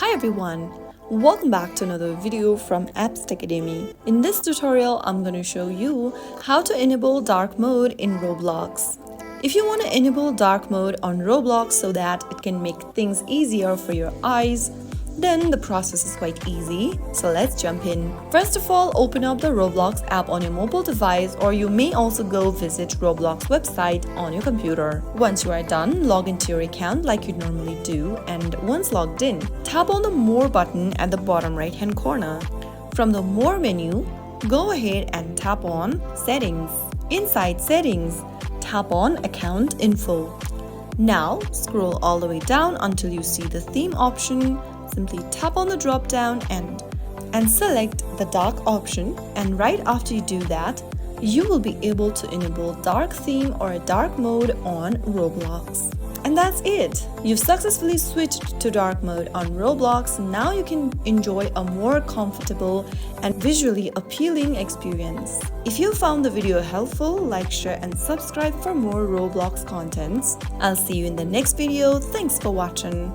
Hi everyone! Welcome back to another video from Apps Academy. In this tutorial, I'm going to show you how to enable dark mode in Roblox. If you want to enable dark mode on Roblox so that it can make things easier for your eyes, then the process is quite easy. So let's jump in. First of all, open up the Roblox app on your mobile device, or you may also go visit Roblox website on your computer. Once you are done, log into your account like you normally do, and once logged in, tap on the More button at the bottom right hand corner. From the More menu, go ahead and tap on Settings. Inside Settings, tap on Account Info. Now scroll all the way down until you see the theme option. Simply tap on the drop down and select the dark option, and right after you do that, you will be able to enable dark theme or a dark mode on Roblox. And that's it! You've successfully switched to dark mode on Roblox. Now you can enjoy a more comfortable and visually appealing experience. If you found the video helpful, like, share and subscribe for more Roblox contents. I'll see you in the next video. Thanks for watching.